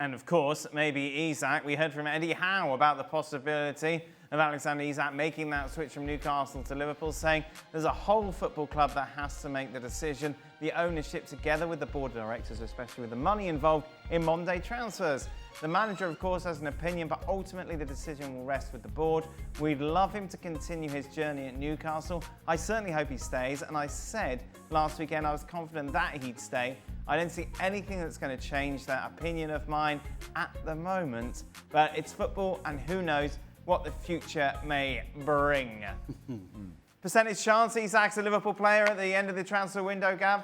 And of course, maybe Isak. We heard from Eddie Howe about the possibility of Alexander Isak making that switch from Newcastle to Liverpool, saying there's a whole football club that has to make the decision. The ownership, together with the board of directors, especially with the money involved in modern-day transfers. The manager, of course, has an opinion, but ultimately the decision will rest with the board. We'd love him to continue his journey at Newcastle. I certainly hope he stays, and I said last weekend I was confident that he'd stay. I don't see anything that's going to change that opinion of mine at the moment, but it's football, and who knows what the future may bring. Percentage chance Isak's a Liverpool player at the end of the transfer window, Gab?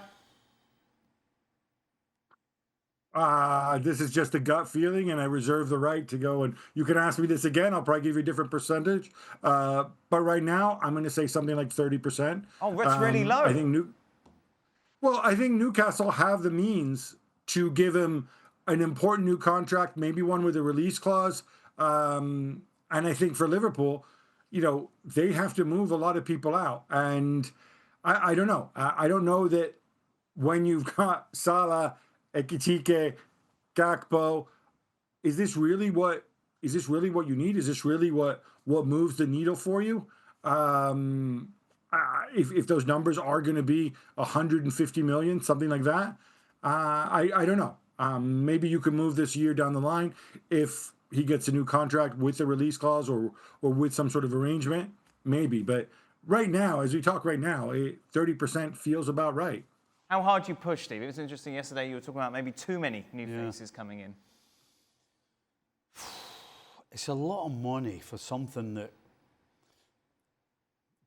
This is just a gut feeling, and I reserve the right to go. And you can ask me this again. I'll probably give you a different percentage. But right now, I'm going to say something like 30%. Oh, that's really low. I think Newcastle have the means to give him an important new contract, maybe one with a release clause. And I think for Liverpool, they have to move a lot of people out. And I don't know. I don't know that when you've got Salah, Ekitike, Gakpo, is this really what you need? Is this really what moves the needle for you? If those numbers are going to be 150 million, something like that, I don't know. Maybe you can move this year down the line if he gets a new contract with a release clause or with some sort of arrangement, maybe. But right now, as we talk right now, 30% feels about right. How hard you push, Steve? It was interesting yesterday you were talking about maybe too many new faces coming in. It's a lot of money for something that...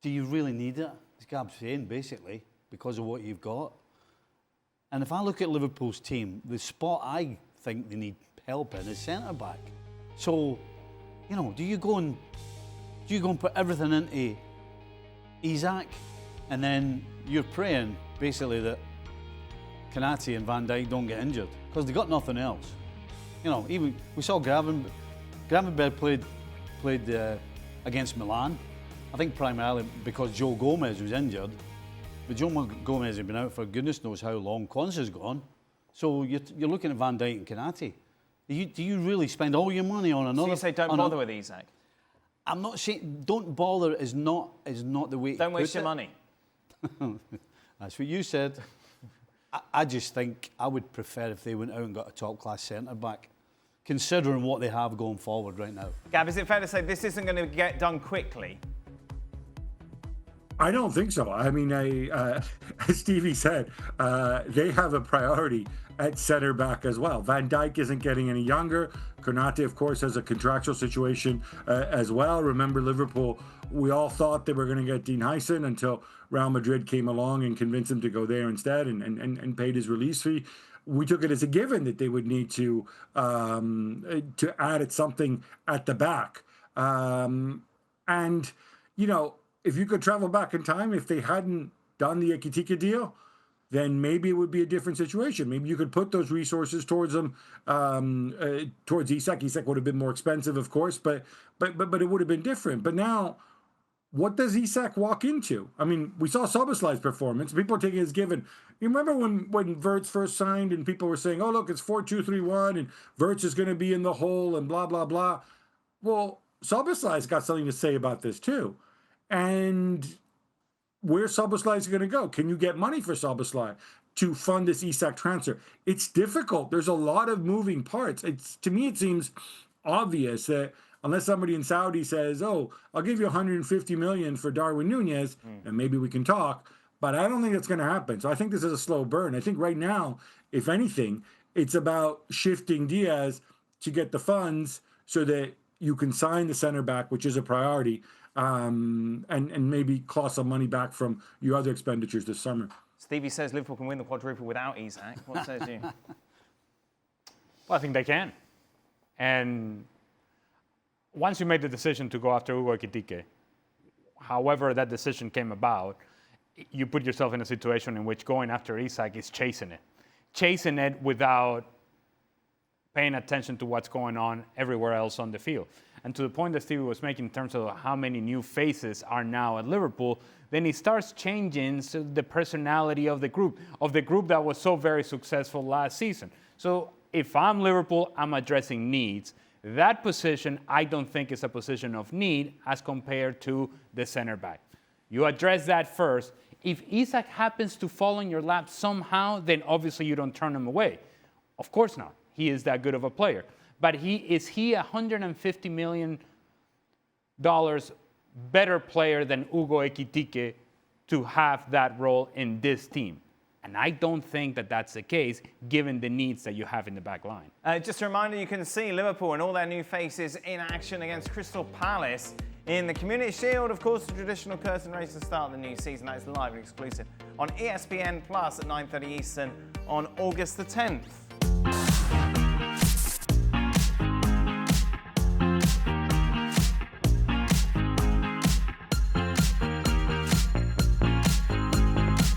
Do you really need it? As Gab's saying, basically, because of what you've got. And if I look at Liverpool's team, the spot I think they need help in is centre-back. So, do you go and put everything into Isak, and then you're praying, basically, that Konate and Van Dijk don't get injured because they got nothing else. Even we saw Gravenberch played against Milan. I think primarily because Joe Gomez was injured, but Joe Gomez has been out for goodness knows how long. Konsa's gone, so you're looking at Van Dijk and Konate. Do you really spend all your money on another? So you say don't bother with Isak? I'm not saying don't bother is not the way. Don't waste your money. That's what you said. I just think I would prefer if they went out and got a top-class centre-back, considering what they have going forward right now. Gab, is it fair to say this isn't going to get done quickly? I don't think so. I mean, as Stevie said, they have a priority at center back as well. Van Dijk isn't getting any younger. Konate, of course, has a contractual situation as well. Remember, Liverpool, we all thought they were going to get Dean Huyson until Real Madrid came along and convinced him to go there instead and paid his release fee. We took it as a given that they would need to add something at the back. If you could travel back in time, if they hadn't done the Ekitike deal, then maybe it would be a different situation. Maybe you could put those resources towards them, towards Isak. Isak would have been more expensive, of course, but it would have been different. But now, what does Isak walk into? I mean, we saw Soboslai's performance. People are taking it as given. You remember when Wirtz first signed and people were saying, oh, look, it's 4-2-3-1 and Wirtz is going to be in the hole and blah, blah, blah. Well, Soboslai's got something to say about this too. And where Soboslai is going to go? Can you get money for Soboslai to fund this Isak transfer? It's difficult. There's a lot of moving parts. To me, it seems obvious that unless somebody in Saudi says, oh, I'll give you 150 million for Darwin Nunez, and maybe we can talk, but I don't think that's going to happen. So I think this is a slow burn. I think right now, if anything, it's about shifting Diaz to get the funds so that you can sign the center back, which is a priority, and maybe claw some money back from your other expenditures this summer. Stevie says Liverpool can win the quadruple without Isak. What says you? Well, I think they can. And once you made the decision to go after Hugo Ekitike, however that decision came about, you put yourself in a situation in which going after Isak is chasing it without paying attention to what's going on everywhere else on the field. And to the point that Stevie was making in terms of how many new faces are now at Liverpool, then it starts changing the personality of the group that was so very successful last season. So if I'm Liverpool, I'm addressing needs. That position, I don't think is a position of need as compared to the center back. You address that first. If Isak happens to fall in your lap somehow, then obviously you don't turn him away. Of course not. He is that good of a player. But is he $150 million better player than Hugo Ekitike to have that role in this team? And I don't think that that's the case, given the needs that you have in the back line. Just a reminder, you can see Liverpool and all their new faces in action against Crystal Palace in the Community Shield. Of course, the traditional curtain race to start the new season. That is live and exclusive on ESPN Plus at 9:30 Eastern on August the 10th.